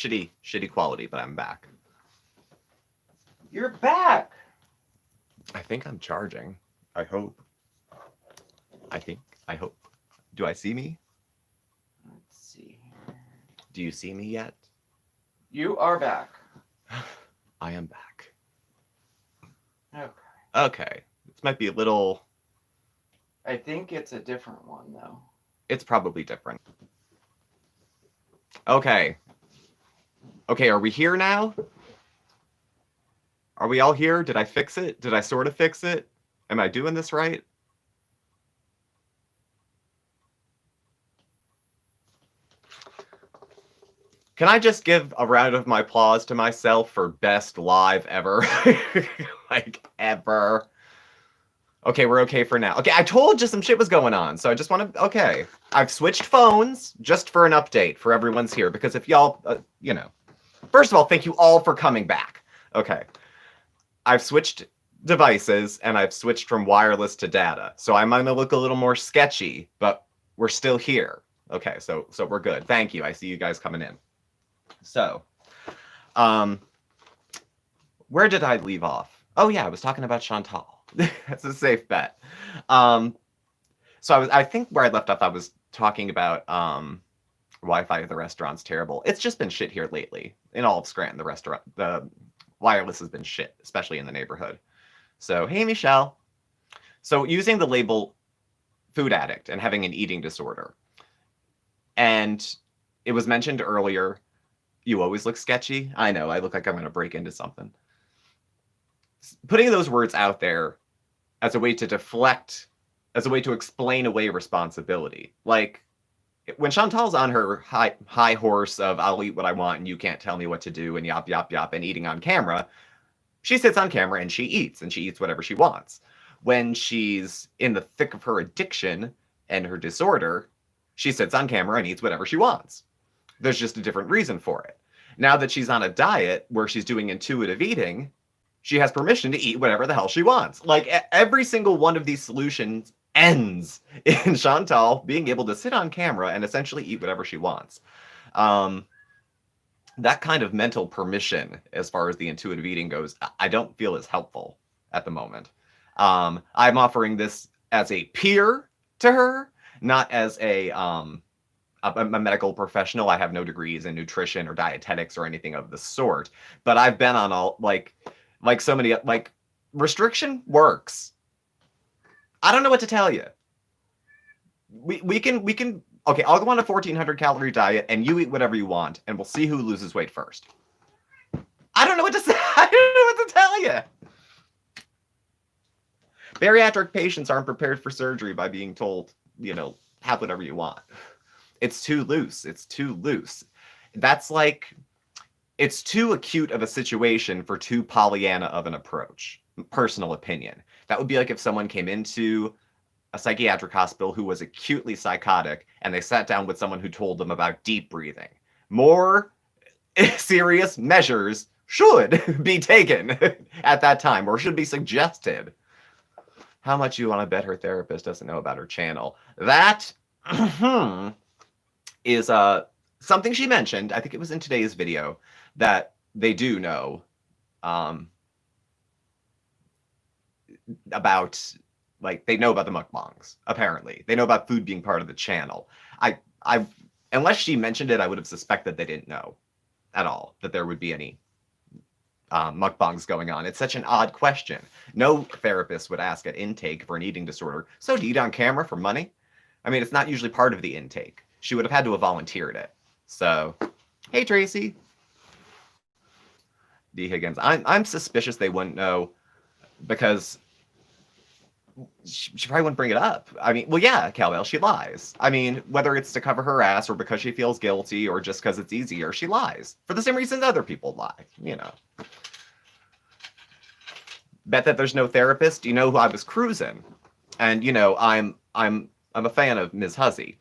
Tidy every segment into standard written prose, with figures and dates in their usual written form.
shitty quality, but I'm back. You're back. I think I'm charging. I hope. I hope. Do I see me? Let's see here. Do you see me yet? You are back. I am back. Okay. Okay. This might be a little... I think it's a different one, though. It's probably different. Okay. Okay, are we here now? Are we all here? Did I fix it? Did I sort of fix it? Am I doing this right? Can I just give a round of my applause to myself for best live ever? Like, ever. Okay, we're okay for now. Okay, I told you some shit was going on, so I just want to... Okay. I've switched phones just for an update for everyone's here, because if y'all, you know... First of all, thank you all for coming back. Okay. I've switched devices, and I've switched from wireless to data, so I might look a little more sketchy, but we're still here. Okay, so we're good. Thank you. I see you guys coming in. So, where did I leave off? Oh yeah, I was talking about Chantal. That's a safe bet. So I think where I left off, I was talking about Wi-Fi at the restaurant's terrible. It's just been shit here lately. In all of Scranton, the wireless has been shit, especially in the neighborhood. So, hey, Michelle. So using the label food addict and having an eating disorder. And it was mentioned earlier, you always look sketchy. I know, I look like I'm going to break into something. Putting those words out there as a way to deflect, as a way to explain away responsibility. Like, when Chantal's on her high horse of I'll eat what I want and you can't tell me what to do and yop, yop, yop, and eating on camera, she sits on camera and she eats whatever she wants. When she's in the thick of her addiction and her disorder, she sits on camera and eats whatever she wants. There's just a different reason for it. Now that she's on a diet where she's doing intuitive eating, she has permission to eat whatever the hell she wants. Like, every single one of these solutions ends in Chantal being able to sit on camera and essentially eat whatever she wants. That kind of mental permission, as far as the intuitive eating goes, I don't feel is helpful at the moment. I'm offering this as a peer to her, not as a medical professional. I have no degrees in nutrition or dietetics or anything of the sort, but I've been on all, like so many, like, restriction works. I don't know what to tell you. We can, okay, I'll go on a 1,400 calorie diet and you eat whatever you want and we'll see who loses weight first. I don't know what to say. I don't know what to tell you. Bariatric patients aren't prepared for surgery by being told, you know, have whatever you want. It's too loose. It's too loose. That's like, it's too acute of a situation for too Pollyanna of an approach. Personal opinion. That would be like if someone came into a psychiatric hospital who was acutely psychotic and they sat down with someone who told them about deep breathing. More serious measures should be taken at that time, or should be suggested. How much you want to bet her therapist doesn't know about her channel? That is something she mentioned. I think it was in today's video, that they do know about, like, they know about the mukbangs. Apparently, they know about food being part of the channel. I unless she mentioned it, I would have suspected they didn't know at all that there would be any mukbangs going on. It's such an odd question. No therapist would ask at intake for an eating disorder, so to eat on camera for money? I mean, it's not usually part of the intake. She would have had to have volunteered it. So, hey, Tracy. D. Higgins. I'm suspicious they wouldn't know, because she probably wouldn't bring it up. I mean, well, yeah, Cowbell, she lies. I mean, whether it's to cover her ass or because she feels guilty or just because it's easier, she lies. For the same reasons other people lie, you know. Bet that there's no therapist. You know who I was cruising? And, you know, I'm a fan of Ms. Huzzy.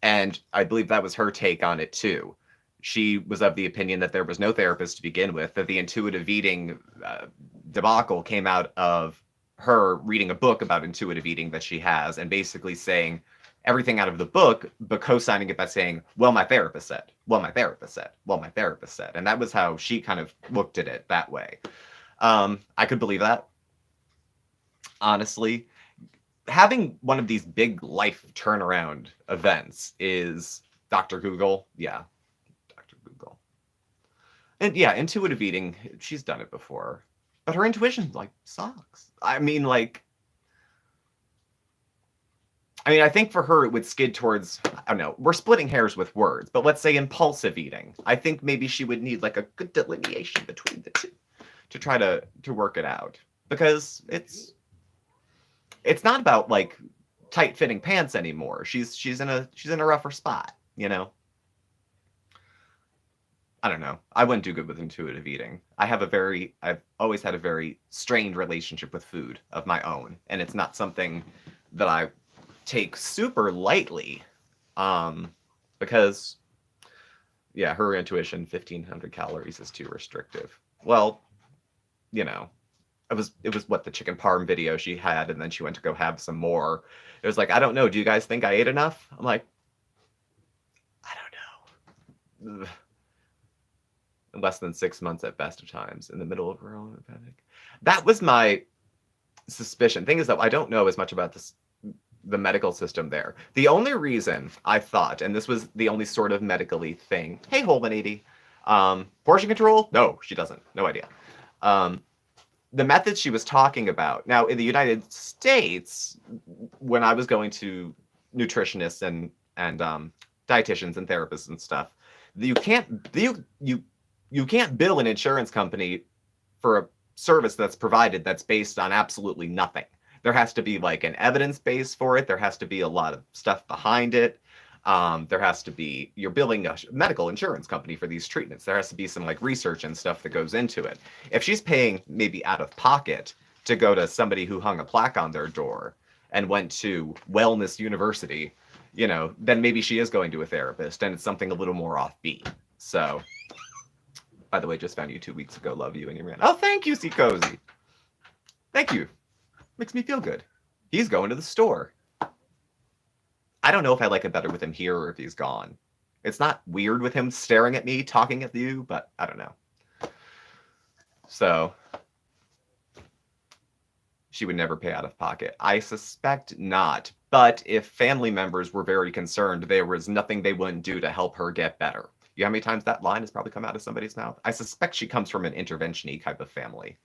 And I believe that was her take on it, too. She was of the opinion that there was no therapist to begin with, that the intuitive eating debacle came out of her reading a book about intuitive eating that she has, and basically saying, everything out of the book, but co-signing it by saying, well, my therapist said, well, my therapist said, well, my therapist said. And that was how she kind of looked at it that way. I could believe that. Honestly, having one of these big life turnaround events is Dr. Google. Yeah, Dr. Google. And yeah, intuitive eating, she's done it before. But her intuition, like, sucks. I mean, I think for her it would skid towards, I don't know, we're splitting hairs with words, but let's say impulsive eating. I think maybe she would need like a good delineation between the two to try to work it out. Because it's not about like tight fitting pants anymore. She's in a rougher spot, you know. I don't know. I wouldn't do good with intuitive eating. I've always had a very strained relationship with food of my own, and it's not something that I take super lightly, because yeah, her intuition, 1,500 calories is too restrictive. Well, you know, it was what, the chicken parm video she had, and then she went to go have some more. It was like, I don't know, do you guys think I ate enough? I'm like, I don't know. Ugh. Less than 6 months at best of times, in the middle of her own panic. That was my suspicion. Thing is, though, I don't know as much about the medical system there. The only reason I thought, and this was the only sort of medically thing, hey, Whole 180, portion control? No, she doesn't. No idea. The methods she was talking about. Now, in the United States, when I was going to nutritionists and dietitians and therapists and stuff, you can't bill an insurance company for a service that's provided that's based on absolutely nothing. There has to be like an evidence base for it. There has to be a lot of stuff behind it. There has to be, you're billing a medical insurance company for these treatments. There has to be some like research and stuff that goes into it. If she's paying maybe out of pocket to go to somebody who hung a plaque on their door and went to Wellness University, you know, then maybe she is going to a therapist and it's something a little more offbeat. So, by the way, just found you 2 weeks ago. Love you and your man. Oh, thank you, C Cozy. Thank you. Makes me feel good. He's going to the store. I don't know if I like it better with him here or if he's gone. It's not weird with him staring at me, talking at you, but I don't know. So, she would never pay out of pocket. I suspect not. But if family members were very concerned, there was nothing they wouldn't do to help her get better. You know how many times that line has probably come out of somebody's mouth? I suspect she comes from an intervention-y type of family.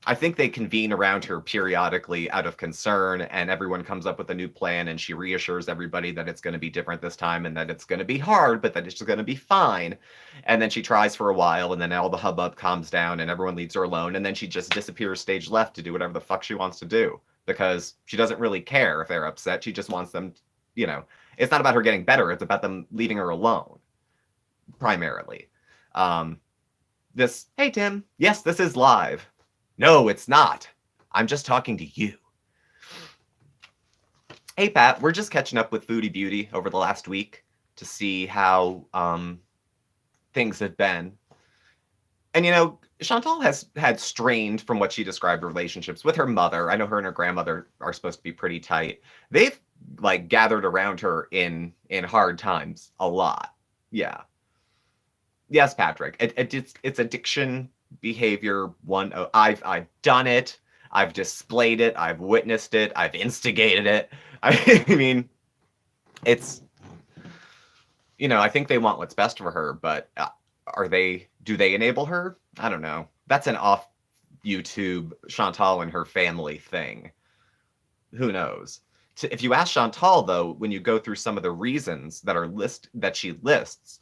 I think they convene around her periodically out of concern, and everyone comes up with a new plan, and she reassures everybody that it's going to be different this time and that it's going to be hard, but that it's going to be fine. And then she tries for a while, and then all the hubbub calms down, and everyone leaves her alone, and then she just disappears stage left to do whatever the fuck she wants to do, because she doesn't really care if they're upset. She just wants them, you know, it's not about her getting better. It's about them leaving her alone, primarily. Hey, Tim. Yes, this is live. No, it's not. I'm just talking to you. Hey, Pat, we're just catching up with Foodie Beauty over the last week to see how things have been. And, you know, Chantal has had strained, from what she described, relationships with her mother. I know her and her grandmother are supposed to be pretty tight. They've, like, gathered around her in hard times a lot. Yeah. Yes, Patrick. It's addiction behavior. I've done it. I've displayed it. I've witnessed it. I've instigated it. I mean, it's, you know, I think they want what's best for her, but do they enable her? I don't know. That's an off YouTube Chantal and her family thing. Who knows? If you ask Chantal, though, when you go through some of the reasons that she lists,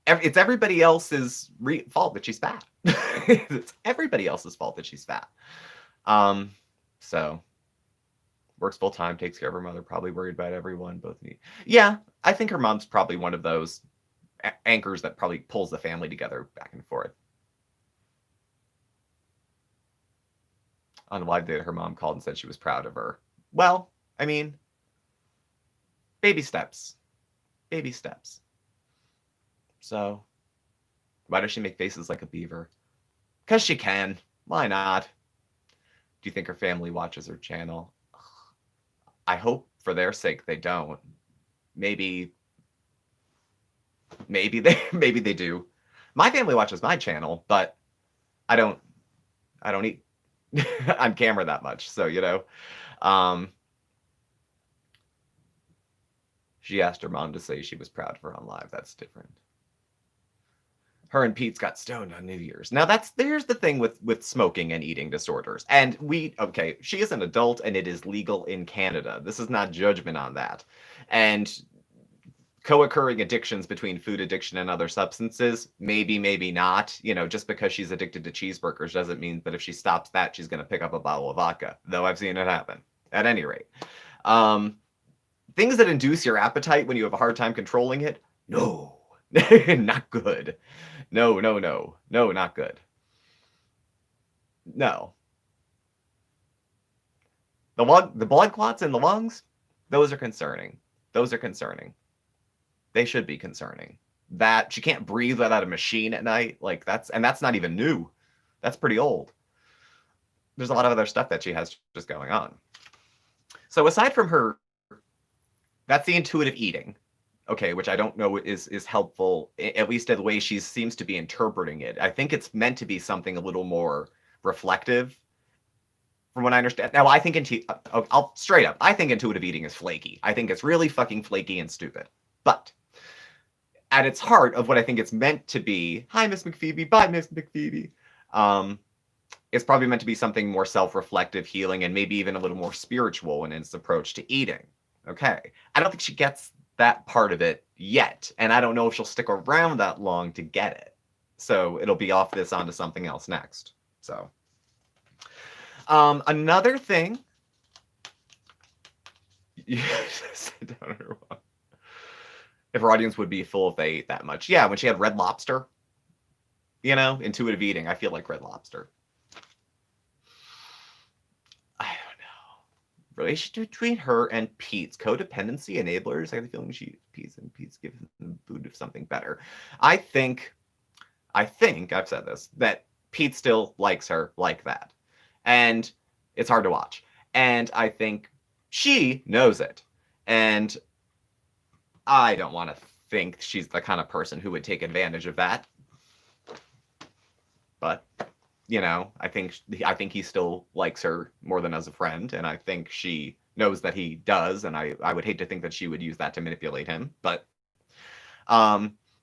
it's everybody else's fault that she's fat. It's everybody else's fault that she's fat. So works full time, takes care of her mother, probably worried about everyone, both me. Yeah, I think her mom's probably one of those anchors that probably pulls the family together back and forth. On the live day, her mom called and said she was proud of her. Well, I mean, baby steps. Baby steps. So, why does she make faces like a beaver? Because she can. Why not? Do you think her family watches her channel? I hope for their sake they don't. Maybe they do. My family watches my channel, but I don't eat on camera that much. So, she asked her mom to say she was proud of her on live. That's different. Her and Pete's got stoned on New Year's. Now there's the thing with smoking and eating disorders. And she is an adult and it is legal in Canada. This is not judgment on that. And co-occurring addictions between food addiction and other substances, maybe not. Just because she's addicted to cheeseburgers doesn't mean that if she stops that, she's going to pick up a bottle of vodka, though I've seen it happen. At any rate. Things that induce your appetite when you have a hard time controlling it, no. Not good. No, not good. No. The blood clots in the lungs, those are concerning. They should be concerning. That she can't breathe without a machine at night, that's not even new. That's pretty old. There's a lot of other stuff that she has just going on. So aside from her, that's the intuitive eating. Okay, which I don't know is helpful, at least the way she seems to be interpreting it. I think it's meant to be something a little more reflective, from what I understand. Now, I think I'll straight up, I think intuitive eating is flaky. I think it's really fucking flaky and stupid. But at its heart of what I think it's meant to be, hi, Miss McPhoebe, bye, Miss McPhoebe. It's probably meant to be something more self-reflective, healing, and maybe even a little more spiritual in its approach to eating. Okay, I don't think she gets that part of it yet, and I don't know if she'll stick around that long to get it. So it'll be off this onto something else next. So another thing, sit down or what? If her audience would be full if they ate that much. Yeah, when she had Red Lobster, intuitive eating. I feel like Red Lobster. Relationship between her and Pete's codependency enablers. I have the feeling Pete's give him food of something better. I think I've said this, that Pete still likes her like that, and it's hard to watch. And I think she knows it, and I don't want to think she's the kind of person who would take advantage of that. But I think he still likes her more than as a friend, and I think she knows that he does, and I would hate to think that she would use that to manipulate him. But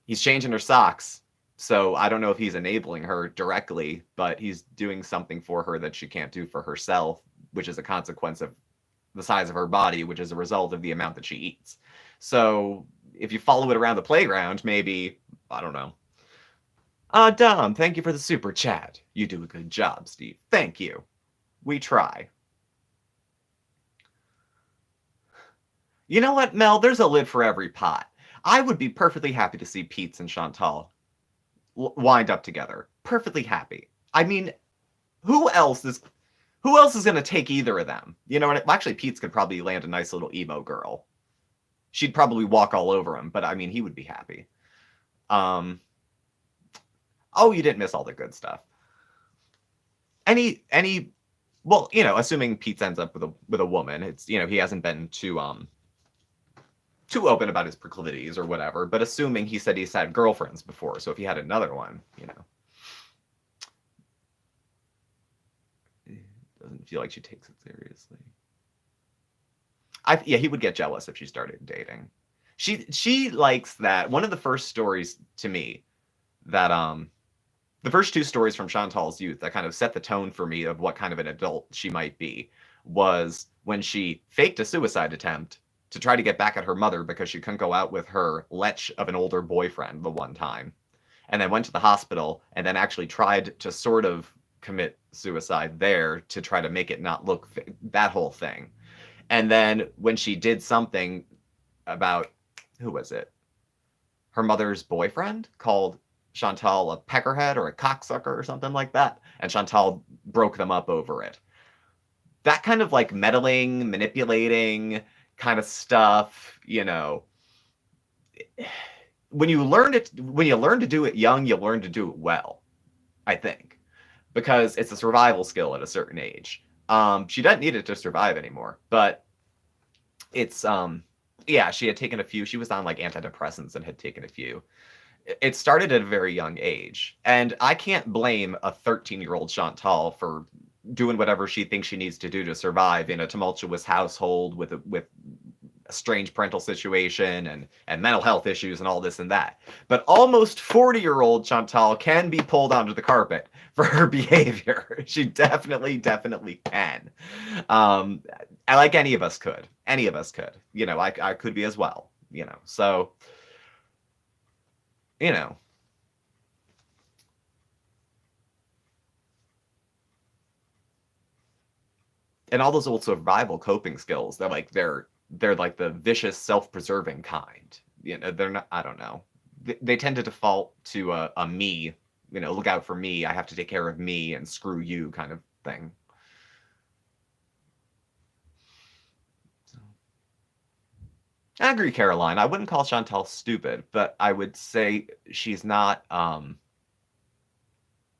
he's changing her socks, so I don't know if he's enabling her directly, but he's doing something for her that she can't do for herself, which is a consequence of the size of her body, which is a result of the amount that she eats. So if you follow it around the playground, maybe, I don't know. Dom, thank you for the super chat. You do a good job, Steve. Thank you. We try. You know what, Mel? There's a lid for every pot. I would be perfectly happy to see Pete's and Chantal wind up together. Perfectly happy. I mean, who else is going to take either of them? Actually, Pete's could probably land a nice little emo girl. She'd probably walk all over him, but I mean, he would be happy. Oh, you didn't miss all the good stuff. Well, assuming Pete ends up with a woman, it's, he hasn't been too open about his proclivities or whatever, but assuming he said he's had girlfriends before, so if he had another one, it doesn't feel like she takes it seriously. He would get jealous if she started dating. She likes that. One of the first stories to me that the first two stories from Chantal's youth that kind of set the tone for me of what kind of an adult she might be was when she faked a suicide attempt to try to get back at her mother because she couldn't go out with her lech of an older boyfriend the one time, and then went to the hospital and then actually tried to sort of commit suicide there to try to make it not look that whole thing. And then when she did something about, who was it? Her mother's boyfriend, called Chantal a peckerhead or a cocksucker or something like that, and Chantal broke them up over it. That kind of like meddling, manipulating kind of stuff, when you learn to do it young, you learn to do it well, I think, because it's a survival skill at a certain age. She doesn't need it to survive anymore, but it's yeah, she had taken a few. She was on like antidepressants and had taken a few. It started at a very young age, and I can't blame a 13-year-old Chantal for doing whatever she thinks she needs to do to survive in a tumultuous household with a strange parental situation and mental health issues and all this and that. But almost 40-year-old Chantal can be pulled onto the carpet for her behavior. She definitely can. Um, like any of us could. Any of us could. You know, I could be as well. You know, so you know. And all those old survival coping skills, they're like the vicious self-preserving kind. You know, they're not, I don't know, they tend to default to a me, you know, look out for me, I have to take care of me and screw you kind of thing. So, I agree, Caroline, I wouldn't call Chantal stupid, but I would say she's not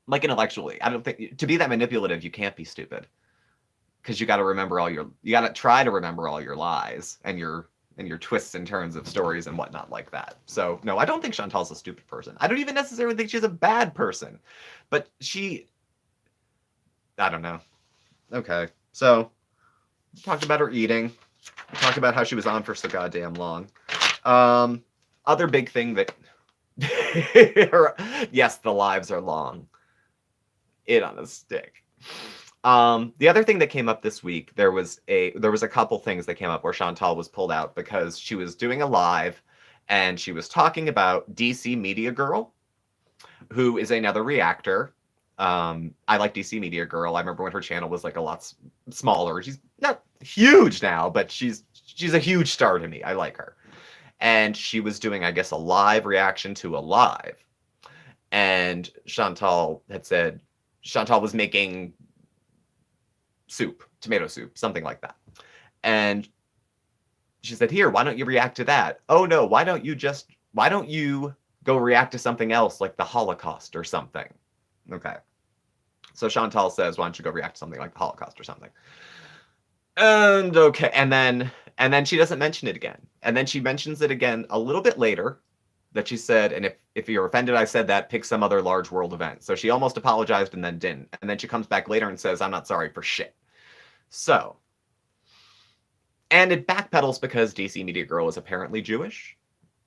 like intellectually, I don't think to be that manipulative you can't be stupid, because you got to remember you got to try to remember all your lies and your twists and turns of stories and whatnot like that. So no, I don't think Chantal's a stupid person. I don't even necessarily think she's a bad person, but I don't know. Okay, so we talked about her eating. We talked about how she was on for so goddamn long. Other big thing that yes, the lives are long. It on a stick. The other thing that came up this week, there was a couple things that came up where Chantal was pulled out because she was doing a live and she was talking about DC Media Girl, who is another reactor. I like DC Media Girl. I remember when her channel was like a lot smaller. She's not huge now, but she's a huge star to me. I like her. And she was doing, I guess, a live reaction to a live. And Chantal was making soup, tomato soup, something like that. And she said, here, why don't you react to that? Oh no, why don't you go react to something else like the Holocaust or something? Okay. So Chantal says, why don't you go react to something like the Holocaust or something? And okay, and then she doesn't mention it again. And then she mentions it again a little bit later that she said, and if you're offended I said that, pick some other large world event. So she almost apologized and then didn't. And then she comes back later and says, I'm not sorry for shit. So, and it backpedals because DC Media Girl is apparently Jewish.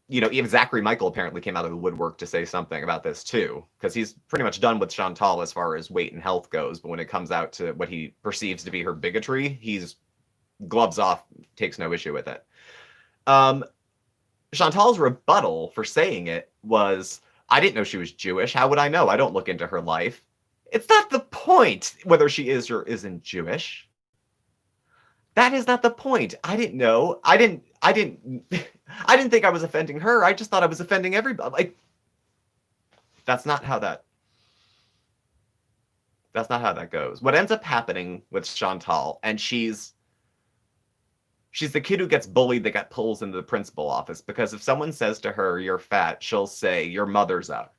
You know, even Zachary Michael apparently came out of the woodwork to say something about this too, because he's pretty much done with Chantal as far as weight and health goes. But when it comes out to what he perceives to be her bigotry, he's gloves off, takes no issue with it. Chantal's rebuttal for saying it was, I didn't know she was Jewish. How would I know? I don't look into her life. It's not the point whether she is or isn't Jewish. That is not the point. I didn't know. I didn't think I was offending her. I just thought I was offending everybody. Like, that's not how that goes. What ends up happening with Chantal, and she's the kid who gets bullied that got pulls into the principal office, because if someone says to her, you're fat, she'll say, your mother's up.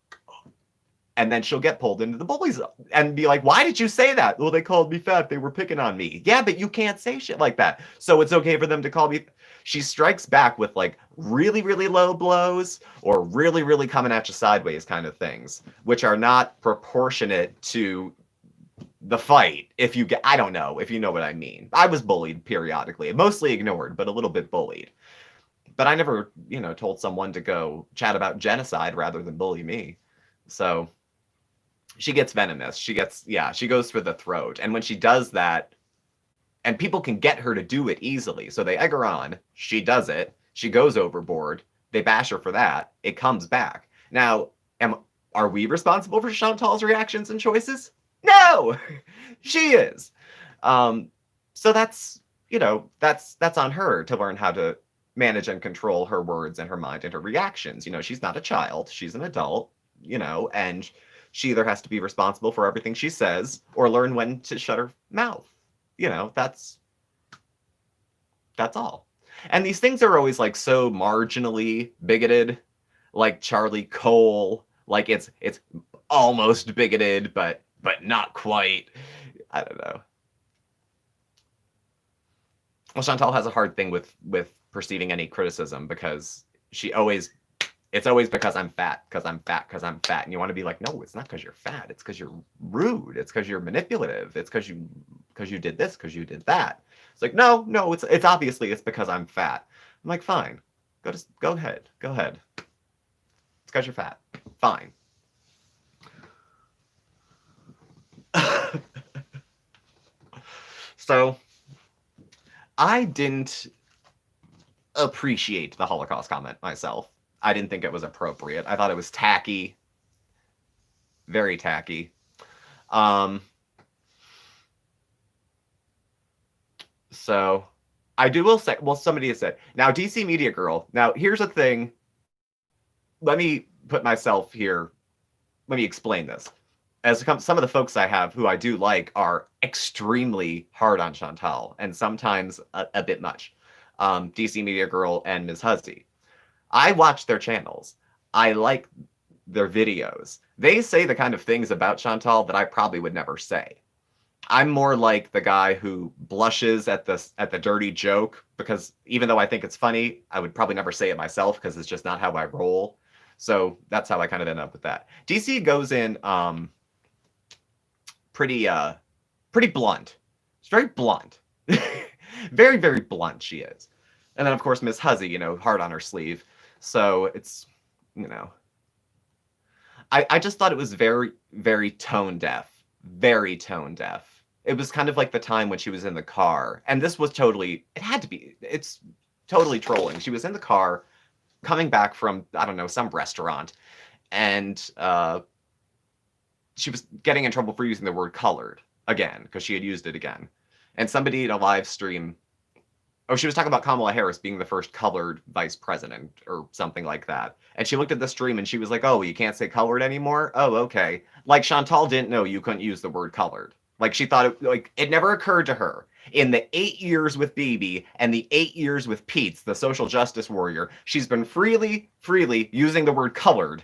And then she'll get pulled into the bullies and be like, why did you say that? Well, they called me fat. They were picking on me. Yeah, but you can't say shit like that. So it's okay for them to call me. She strikes back with like really, really low blows or really, really coming at you sideways kind of things, which are not proportionate to the fight. If you get, I don't know if you know what I mean. I was bullied periodically, mostly ignored, but a little bit bullied. But I never, told someone to go chat about genocide rather than bully me. So she gets venomous. She goes for the throat. And when she does that, and people can get her to do it easily, so they egg her on, she does it, she goes overboard, they bash her for that, it comes back. Now, are we responsible for Chantal's reactions and choices? No! She is. So that's on her to learn how to manage and control her words and her mind and her reactions. She's not a child, she's an adult, and she either has to be responsible for everything she says or learn when to shut her mouth. That's all. And these things are always like so marginally bigoted, like Charlie Cole, like it's almost bigoted, but not quite. I don't know. Well, Chantal has a hard thing with perceiving any criticism because it's always because I'm fat, because I'm fat, because I'm fat. And you want to be like, no, it's not because you're fat. It's because you're rude. It's because you're manipulative. It's because you did this, because you did that. It's like, no, it's obviously it's because I'm fat. I'm like, fine. Go ahead. Go ahead. It's because you're fat. Fine. So I didn't appreciate the Holocaust comment myself. I didn't think it was appropriate. I thought it was tacky. Very tacky. So I will say, well, somebody has said, now DC Media Girl. Now here's the thing. Let me put myself here. Let me explain this. As some of the folks I have who I do like are extremely hard on Chantal and sometimes a bit much. DC Media Girl and Ms. Huzzy. I watch their channels. I like their videos. They say the kind of things about Chantal that I probably would never say. I'm more like the guy who blushes at the dirty joke because even though I think it's funny, I would probably never say it myself because it's just not how I roll. So that's how I kind of end up with that. DC goes in pretty blunt. She's very blunt. Very, very blunt she is. And then of course Miss Huzzy, hard on her sleeve. So it's, I just thought it was very, very tone deaf. Very tone deaf. It was kind of like the time when she was in the car. And this was totally, it's totally trolling. She was in the car coming back from, I don't know, some restaurant. And she was getting in trouble for using the word colored again, because she had used it again. And somebody in a live stream, she was talking about Kamala Harris being the first colored vice president or something like that. And she looked at the stream and she was like, oh, you can't say colored anymore? Oh, okay. Like Chantal didn't know you couldn't use the word colored. Like she thought it never occurred to her. In the 8 years with Bibi and the 8 years with Pete's, the social justice warrior, she's been freely using the word colored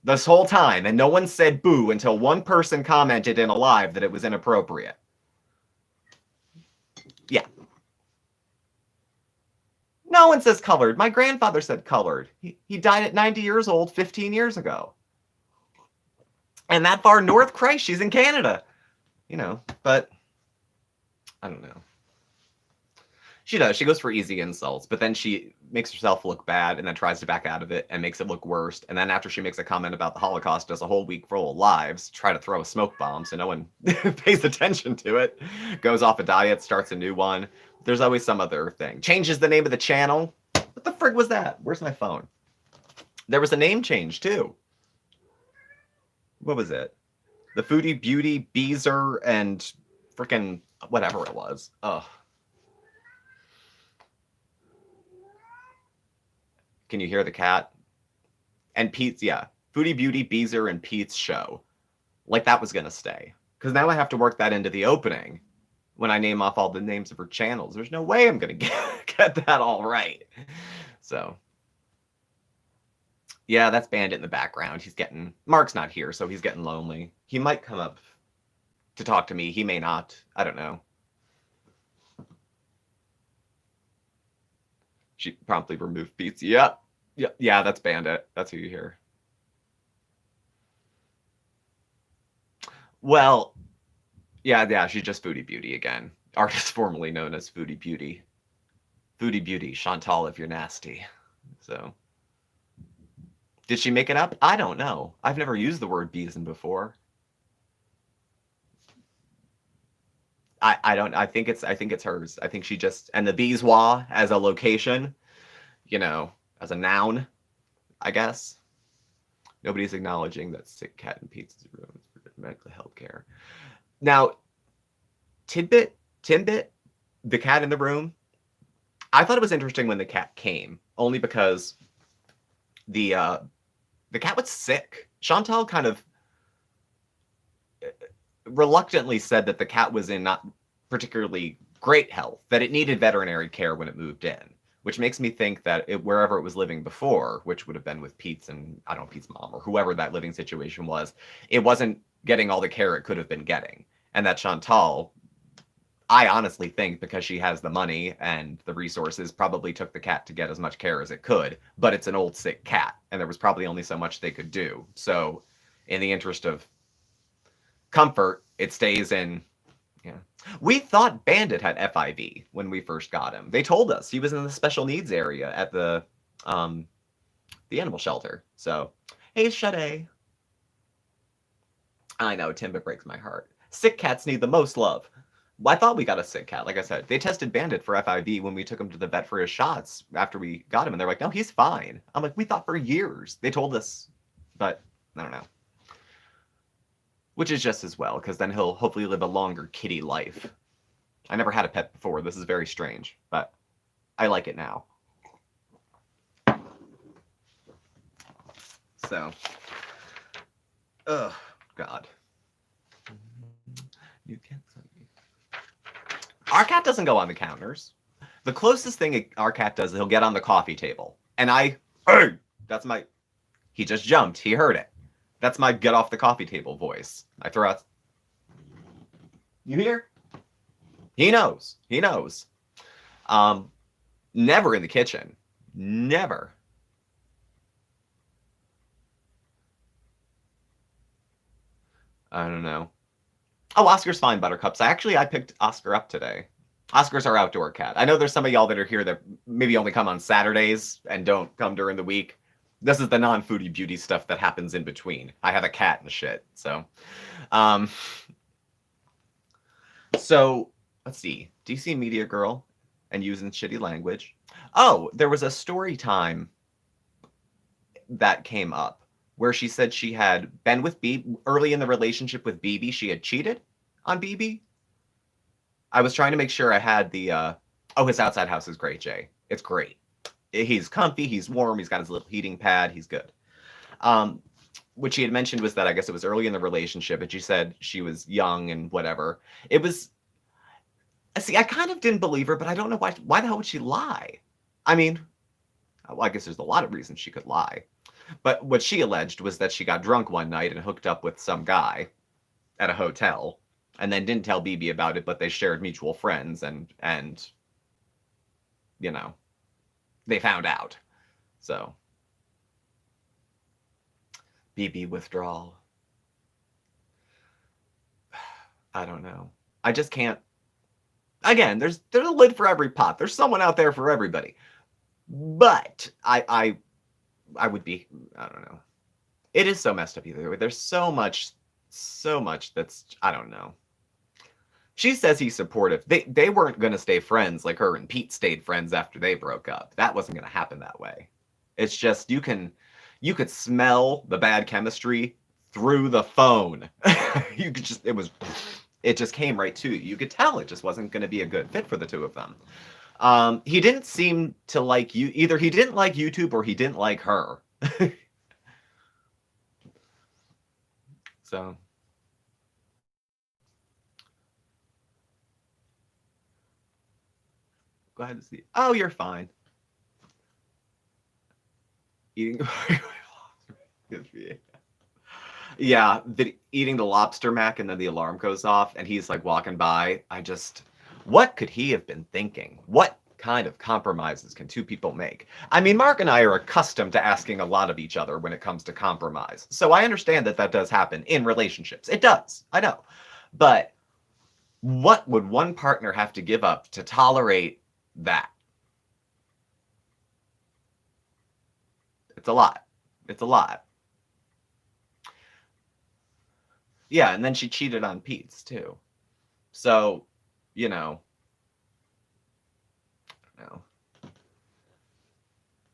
this whole time. And no one said boo until one person commented in a live that it was inappropriate. Yeah. No one says colored. My grandfather said colored. He died at 90 years old 15 years ago. And that far north, Christ, she's in Canada. But I don't know. She does. She goes for easy insults, but then she makes herself look bad and then tries to back out of it and makes it look worse. And then after she makes a comment about the Holocaust, does a whole week full of lives, try to throw a smoke bomb so no one pays attention to it, goes off a diet, starts a new one. There's always some other thing. Changes the name of the channel. What the frig was that? Where's my phone? There was a name change too. What was it? The Foodie, Beauty, Beezer, and freaking whatever it was. Ugh. Can you hear the cat? And Pete's, yeah. Foodie, Beauty, Beezer, and Pete's show. Like that was going to stay. Because now I have to work that into the opening when I name off all the names of her channels. There's no way I'm going to get that all right. So, yeah, that's Bandit in the background. Mark's not here, so he's getting lonely. He might come up to talk to me. He may not. I don't know. She promptly removed Pete's. Yep. Yeah, that's Bandit. That's who you hear. Well, yeah, she's just Foodie Beauty again. Artist formerly known as Foodie Beauty. Foodie Beauty, Chantal if you're nasty. So, did she make it up? I don't know. I've never used the word Beeson before. I don't. I think it's hers. I think she just, and the Beeswa as a location, as a noun, I guess. Nobody's acknowledging that sick cat in Pete's room for medical health care. Now, Timbit, the cat in the room, I thought it was interesting when the cat came, only because the cat was sick. Chantal kind of reluctantly said that the cat was in not particularly great health, that it needed veterinary care when it moved in, which makes me think that wherever it was living before, which would have been with Pete's and, I don't know, Pete's mom or whoever that living situation was, it wasn't getting all the care it could have been getting. And that Chantal I honestly think because she has the money and the resources, probably took the cat to get as much care as it could, but it's an old sick cat, and there was probably only so much they could do. So, in the interest of comfort, it stays in. Yeah. We thought Bandit had FIV when we first got him. They told us he was in the special needs area at the animal shelter. So, hey, Sade. I know, Tim, it breaks my heart. Sick cats need the most love. Well, I thought we got a sick cat. Like I said, they tested Bandit for FIV when we took him to the vet for his shots after we got him, and they're like, no, he's fine. I'm like, we thought for years. They told us, but I don't know. Which is just as well, because then he'll hopefully live a longer kitty life. I never had a pet before. This is very strange, but I like it now. So, oh, God. You can't say. Our cat doesn't go on the counters. The closest thing our cat does is he'll get on the coffee table. And hey, that's my, he just jumped. He heard it. That's my get off the coffee table voice. I throw out, you hear? He knows. He knows. Never in the kitchen. Never. I don't know. Oh, Oscar's fine, Buttercups. I picked Oscar up today. Oscar's our outdoor cat. I know there's some of y'all that are here that maybe only come on Saturdays and don't come during the week. This is the non-foodie beauty stuff that happens in between. I have a cat and shit, so. So, let's see. DC Media Girl and using shitty language. Oh, there was a story time that came up where she said she had been with BB early in the relationship with BB. She had cheated on BB. I was trying to make sure I had the, his outside house is great, Jay. It's great. He's comfy, he's warm, he's got his little heating pad, he's good. What she had mentioned was that I guess it was early in the relationship, and she said she was young and whatever. It was, see, I kind of didn't believe her, but I don't know why the hell would she lie? I mean, well, I guess there's a lot of reasons she could lie. But what she alleged was that she got drunk one night and hooked up with some guy at a hotel, and then didn't tell BB about it, but they shared mutual friends, and you know, they found out. So, BB withdrawal. I don't know. I just can't. Again, there's a lid for every pot. There's someone out there for everybody. But I would be, I don't know. It is so messed up either way. There's so much that's, I don't know. She says he's supportive. They weren't going to stay friends like her and Pete stayed friends after they broke up. That wasn't going to happen that way. It's just you could smell the bad chemistry through the phone. You could just it just came right to you. You could tell it just wasn't going to be a good fit for the two of them. He didn't seem to like you either. He didn't like YouTube or he didn't like her. So. Go ahead and see. Oh, you're fine. Eating. Yeah, eating the lobster mac and then the alarm goes off and he's like walking by. What could he have been thinking? What kind of compromises can two people make? I mean, Mark and I are accustomed to asking a lot of each other when it comes to compromise. So I understand that does happen in relationships. It does. I know. But what would one partner have to give up to tolerate that? It's a lot. It's a lot. Yeah, and then she cheated on Pete's too. So, you know. I don't know.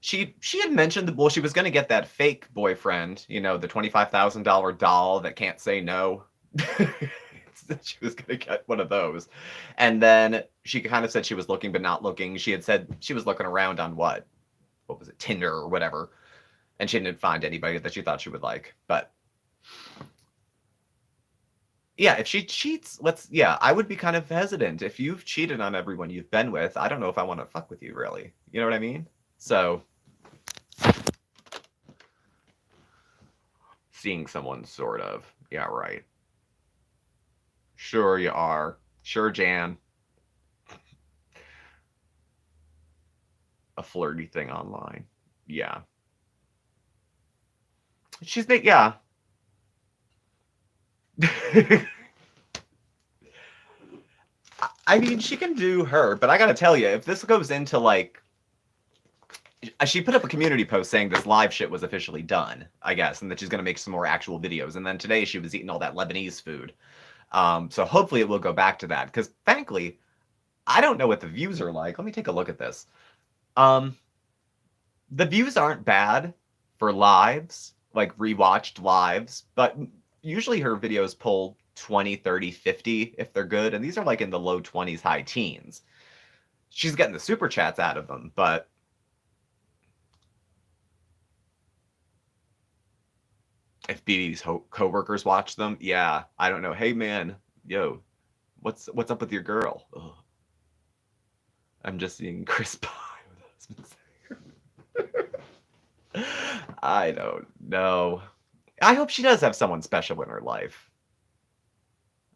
She had mentioned that, she was going to get that fake boyfriend, the $25,000 doll that can't say no. She was going to get one of those. And then she kind of said she was looking but not looking. She had said she was looking around on what was it, Tinder or whatever. And she didn't find anybody that she thought she would like. But yeah, if she cheats, I would be kind of hesitant. If you've cheated on everyone you've been with, I don't know if I want to fuck with you, really. You know what I mean? So, seeing someone, sort of. Yeah, right. Sure you are. Sure, Jan. a flirty thing online. Yeah. She's big, yeah. I mean, she can do her, but I gotta tell you, if this goes into like, she put up a community post saying this live shit was officially done, I guess, and that she's gonna make some more actual videos. And then today she was eating all that Lebanese food. So hopefully it will go back to that, because frankly, I don't know what the views are like. Let me take a look at this. The views aren't bad for lives, like rewatched lives, but usually her videos pull 20, 30, 50 if they're good, and these are like in the low 20s, high teens. She's getting the super chats out of them, but if BD's co-workers watch them, yeah, I don't know. Hey man, yo, what's up with your girl? Ugh. I'm just seeing Chris Pine. I don't know. I hope she does have someone special in her life.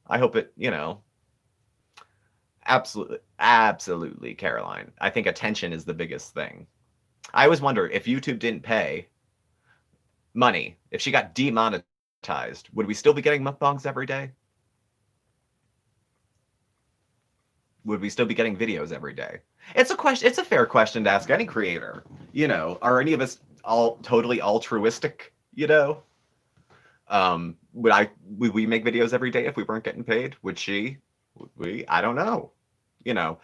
I hope it, absolutely, Caroline. I think attention is the biggest thing. I always wonder if YouTube didn't pay money, if she got demonetized, would we still be getting mukbangs every day? Would we still be getting videos every day? It's a question. It's a fair question to ask any creator. Are any of us all totally altruistic? Would we make videos every day if we weren't getting paid? Would she? Would we? I don't know.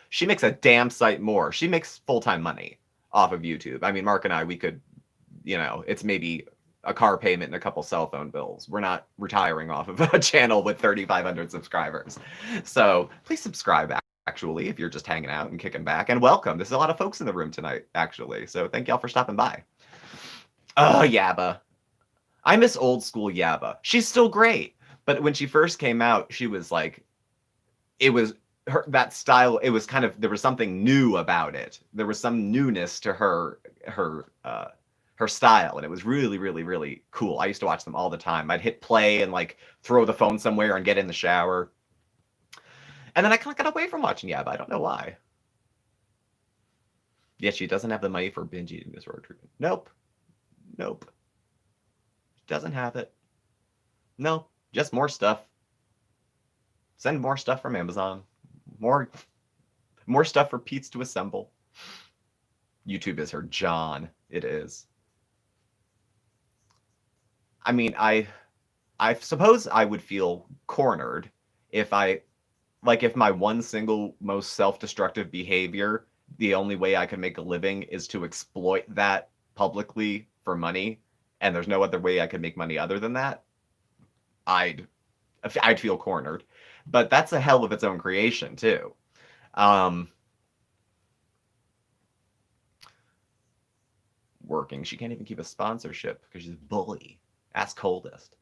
She makes a damn sight more. She makes full-time money off of YouTube. I mean, Mark and I, we could, it's maybe a car payment and a couple cell phone bills. We're not retiring off of a channel with 3,500 subscribers. So please subscribe, actually, if you're just hanging out and kicking back. And welcome. There's a lot of folks in the room tonight, actually. So thank y'all for stopping by. Oh, Yabba. I miss old school Yabba. She's still great. But when she first came out, she was like, it was that style. It was kind of, there was something new about it. There was some newness to her style, and it was really, really, really cool. I used to watch them all the time. I'd hit play and like throw the phone somewhere and get in the shower. And then I kind of got away from watching Yabba. I don't know why. Yeah, she doesn't have the money for binge eating disorder treatment. Nope. Doesn't have it. No, just more stuff. Send more stuff from Amazon. More stuff for Pete's to assemble. YouTube is her John. It is. I mean, I suppose I would feel cornered if if my one single most self-destructive behavior, the only way I can make a living is to exploit that publicly for money, and there's no other way I could make money other than that, I'd feel cornered. But that's a hell of its own creation too. Working. She can't even keep a sponsorship because she's a bully. Ask Coldest.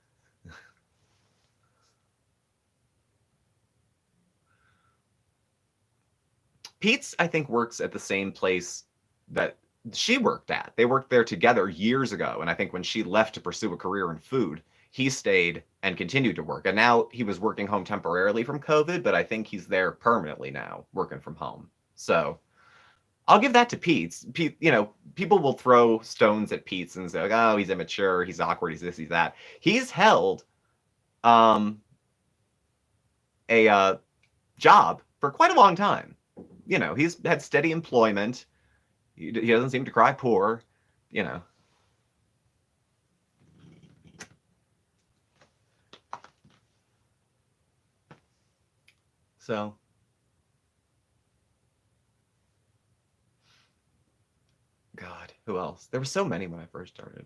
Pete's, I think, works at the same place that she worked at. They worked there together years ago. And I think when she left to pursue a career in food, he stayed and continued to work. And now he was working home temporarily from COVID, but I think he's there permanently now, working from home. So I'll give that to Pete's. Pete, people will throw stones at Pete's and say, oh, he's immature, he's awkward, he's this, he's that. He's held a job for quite a long time. He's had steady employment. He doesn't seem to cry poor, So, God, who else? There were so many when I first started.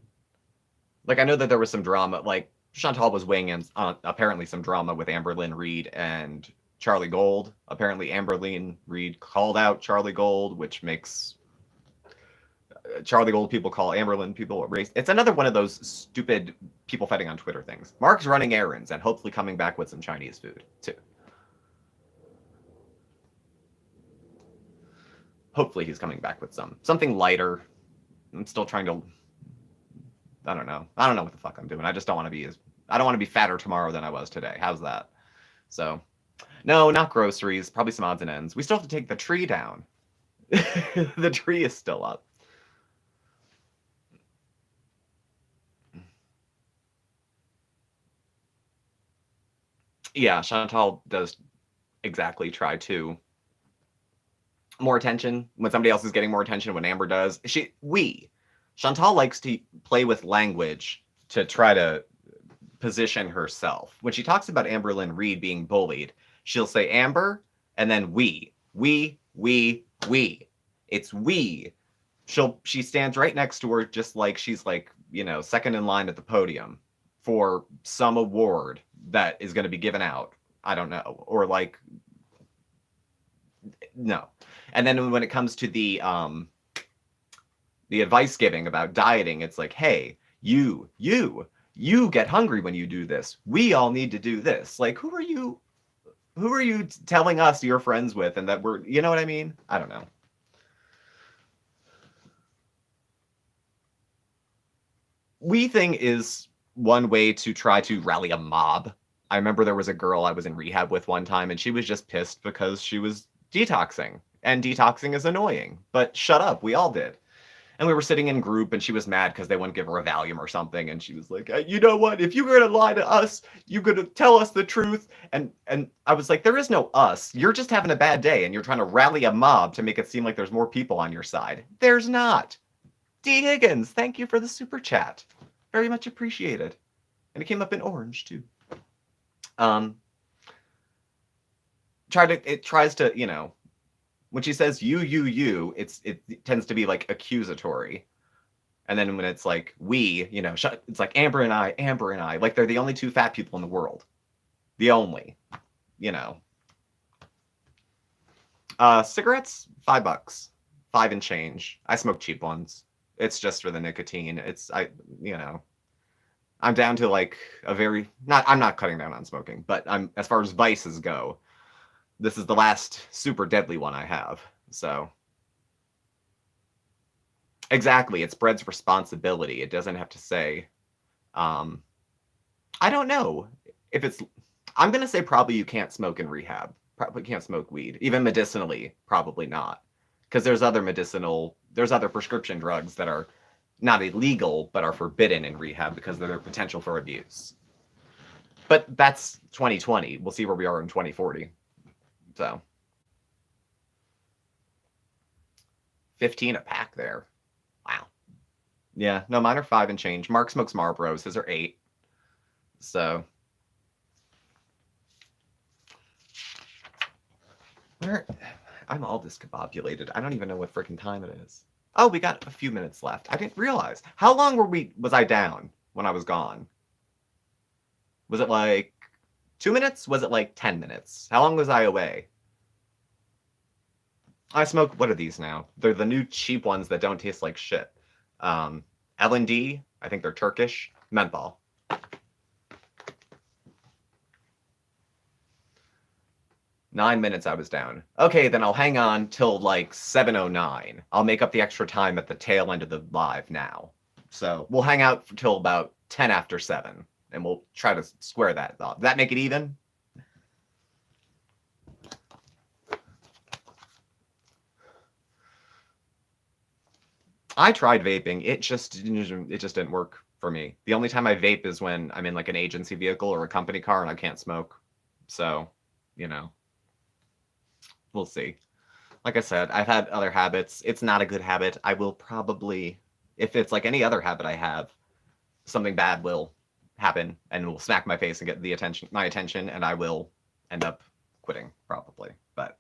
Like, I know that there was some drama. Like, Chantal was weighing in on apparently some drama with Amberlynn Reed and Charlie Gold. Apparently, Amberlynn Reed called out Charlie Gold, which makes Charlie Gold people call Amberlynn people race. It's another one of those stupid people fighting on Twitter things. Mark's running errands and hopefully coming back with some Chinese food, too. Hopefully he's coming back with something lighter. I'm still trying to, I don't know what the fuck I'm doing. I just don't want to be I don't want to be fatter tomorrow than I was today. How's that? So, no, not groceries, probably some odds and ends. We still have to take the tree down. The tree is still up. Yeah, Chantal does exactly try to more attention when somebody else is getting more attention. When Amber does, Chantal likes to play with language to try to position herself. When she talks about Amberlynn Reed being bullied, she'll say Amber and then we. It's we. She stands right next to her just like she's like, second in line at the podium for some award that is going to be given out. I don't know. Or like no. And then when it comes to the advice giving about dieting, it's like, hey, you get hungry when you do this. We all need to do this. Like, who are you telling us you're friends with and that we're, you know what I mean? I don't know. We thing is one way to try to rally a mob. I remember there was a girl I was in rehab with one time and she was just pissed because she was detoxing. And detoxing is annoying. But shut up, we all did. And we were sitting in group and she was mad because they wouldn't give her a Valium or something. And she was like, you know what? If you're going to lie to us, you're going to tell us the truth. And I was like, there is no us. You're just having a bad day and you're trying to rally a mob to make it seem like there's more people on your side. There's not. D. Higgins, thank you for the super chat. Very much appreciated. And it came up in orange too. It tries to, when she says you, it tends to be like accusatory. And then when it's like we, it's like Amber and I, like they're the only two fat people in the world. The only, Cigarettes, $5, 5 and change. I smoke cheap ones. It's just for the nicotine. I'm down to like I'm not cutting down on smoking, but as far as vices go, this is the last super deadly one I have. So exactly, it's Bread's responsibility. It doesn't have to say, I don't know if it's, I'm going to say probably you can't smoke in rehab. Probably can't smoke weed, even medicinally, probably not. Because there's other prescription drugs that are not illegal, but are forbidden in rehab because of their potential for abuse. But that's 2020. We'll see where we are in 2040. So 15 a pack there. Wow. Yeah, no, mine are 5 and change. Mark smokes Marlboros. His are 8. So I'm all discombobulated. I don't even know what freaking time it is. Oh, we got a few minutes left. I didn't realize. How long was I down when I was gone? Was it like 2 minutes? Was it like 10 minutes? How long was I away? I smoke, what are these now? They're the new cheap ones that don't taste like shit. L&D, I think they're Turkish. Menthol. Nine minutes I was down. Okay, then I'll hang on till like 7:09. I'll make up the extra time at the tail end of the live now. So we'll hang out till about 10 after 7, and we'll try to square that. Does that make it even? I tried vaping. It just didn't work for me. The only time I vape is when I'm in like an agency vehicle or a company car and I can't smoke. So, we'll see. Like I said, I've had other habits. It's not a good habit. I will probably, if it's like any other habit I have, something bad will happen and will smack my face and get my attention, and I will end up quitting probably. But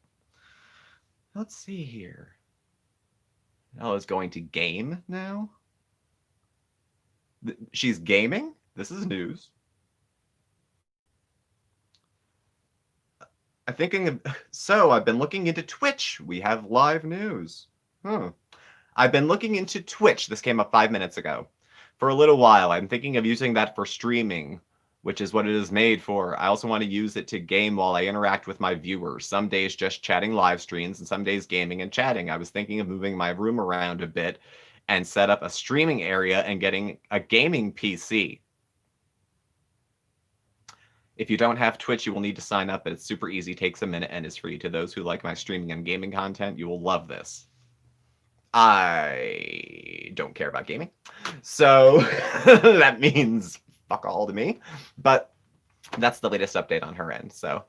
let's see here. Oh, is going to game now? She's gaming? This is news. I've been looking into Twitch. We have live news. I've been looking into Twitch. This came up 5 minutes ago. For a little while, I'm thinking of using that for streaming, which is what it is made for. I also want to use it to game while I interact with my viewers. Some days just chatting live streams and some days gaming and chatting. I was thinking of moving my room around a bit and set up a streaming area and getting a gaming PC. If you don't have Twitch, you will need to sign up, but it's super easy, takes a minute, and is free. To those who like my streaming and gaming content, you will love this. I don't care about gaming, so that means fuck all to me. But that's the latest update on her end. So,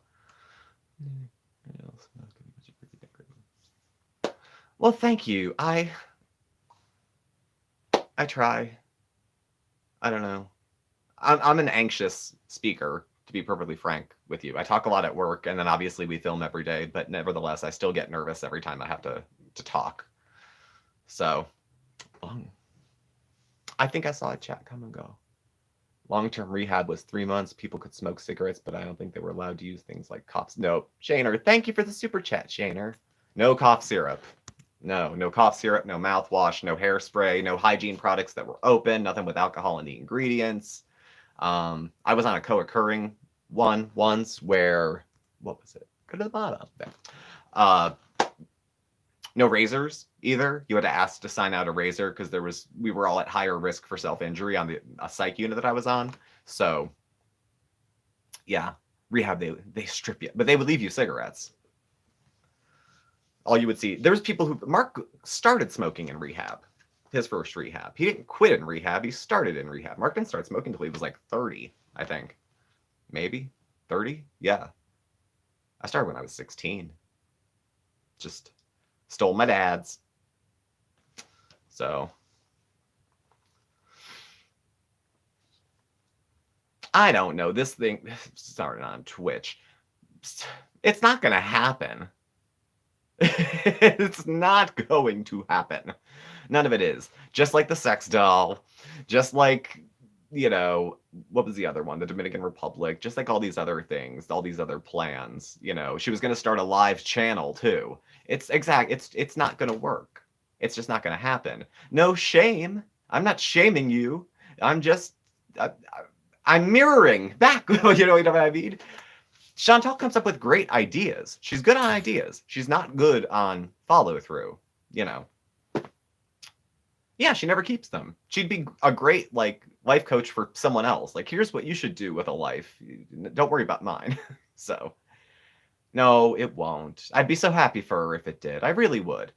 well, thank you. I try. I don't know. I'm an anxious speaker, to be perfectly frank with you. I talk a lot at work, and then obviously we film every day, but nevertheless, I still get nervous every time I have to talk. So, I think I saw a chat come and go. Long-term rehab was 3 months. People could smoke cigarettes, but I don't think they were allowed to use things like coughs. No, Shaner, thank you for the super chat, Shaner. No cough syrup. No cough syrup, no mouthwash, no hairspray, no hygiene products that were open, nothing with alcohol in the ingredients. I was on a co-occurring one once where, what was it? No razors either. You had to ask to sign out a razor because we were all at higher risk for self-injury on a psych unit that I was on. So yeah, rehab, they strip you, but they would leave you cigarettes. All you would see, there was people who, Mark started smoking in rehab, his first rehab. He didn't quit in rehab, he started in rehab. Mark didn't start smoking until he was like 30, I think. Maybe 30? Yeah. I started when I was 16. Just stole my dad's. So I don't know. This thing started on Twitch. It's not going to happen. It's not going to happen. None of it is. Just like the sex doll, just like, what was the other one? The Dominican Republic, just like all these other things, all these other plans. She was going to start a live channel too. It's not going to work. It's just not going to happen. No shame. I'm not shaming you. I'm mirroring back. You know what I mean? Chantal comes up with great ideas. She's good on ideas. She's not good on follow through, Yeah, she never keeps them. She'd be a great life coach for someone else. Like, here's what you should do with a life. Don't worry about mine. So, no, it won't. I'd be so happy for her if it did. I really would.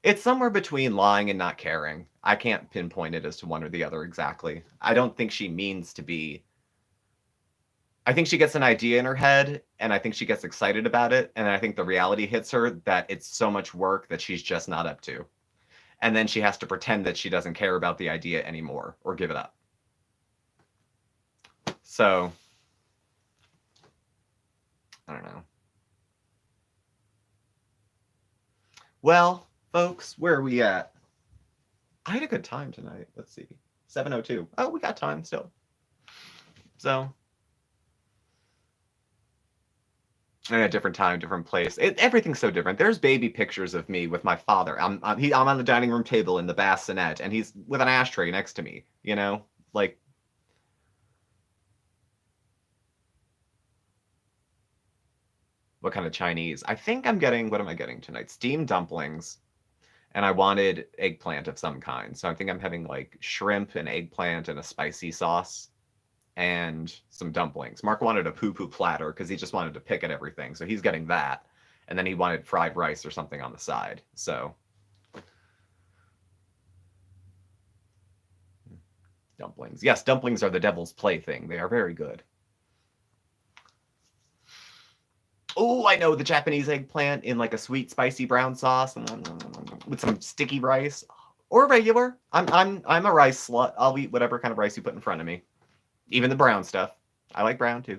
It's somewhere between lying and not caring. I can't pinpoint it as to one or the other exactly. I don't think she means to be. I think she gets an idea in her head, and I think she gets excited about it, and I think the reality hits her that it's so much work that she's just not up to. And then she has to pretend that she doesn't care about the idea anymore or give it up. So, I don't know. Well, folks, where are we at? I had a good time tonight. Let's see. 7:02. Oh, we got time still. So, a different time, different place. Everything's so different. There's baby pictures of me with my father. I'm on the dining room table in the bassinet, and he's with an ashtray next to me. Like. What kind of Chinese? I think I'm getting. What am I getting tonight? Steamed dumplings, and I wanted eggplant of some kind. So I think I'm having like shrimp and eggplant and a spicy sauce. And some dumplings. Mark wanted a poo-poo platter because he just wanted to pick at everything. So he's getting that. And then he wanted fried rice or something on the side. So. Dumplings. Yes, dumplings are the devil's plaything. They are very good. Oh, I know, the Japanese eggplant in like a sweet, spicy brown sauce with some sticky rice. Or regular. I'm a rice slut. I'll eat whatever kind of rice you put in front of me. Even the brown stuff. I like brown too.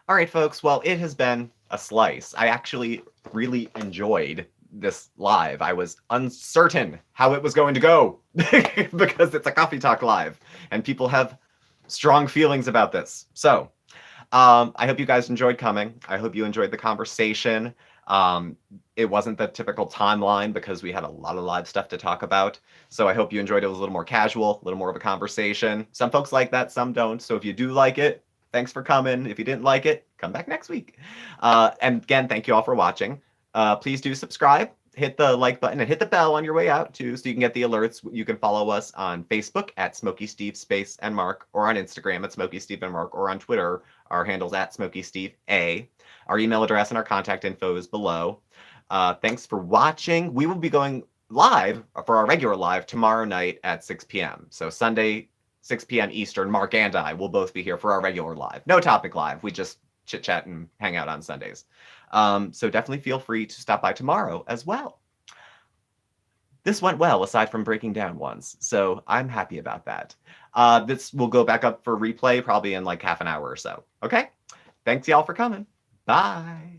All right, folks. Well, it has been a slice. I actually really enjoyed this live. I was uncertain how it was going to go because it's a Coffee Talk live and people have strong feelings about this. So I hope you guys enjoyed coming. I hope you enjoyed the conversation. It wasn't the typical timeline because we had a lot of live stuff to talk about. So I hope you enjoyed it. It was a little more casual, a little more of a conversation. Some folks like that, some don't. So if you do like it, thanks for coming. If you didn't like it, come back next week. And again, thank you all for watching. Please do subscribe, hit the like button, and hit the bell on your way out too, so you can get the alerts. You can follow us on Facebook at SmokeySteveAndMarc, or on Instagram at SmokeySteveAndMarc, or on Twitter. Our handle's at SmokeySteveA. Our email address and our contact info is below. Thanks for watching. We will be going live for our regular live tomorrow night at 6 p.m. So Sunday 6 p.m. Eastern, Mark and I will both be here for our regular live. No topic live. We just chit chat and hang out on Sundays. So definitely feel free to stop by tomorrow as well. This went well, aside from breaking down ones, so I'm happy about that. This will go back up for replay probably in like half an hour or so. Okay? Thanks, y'all, for coming. Bye.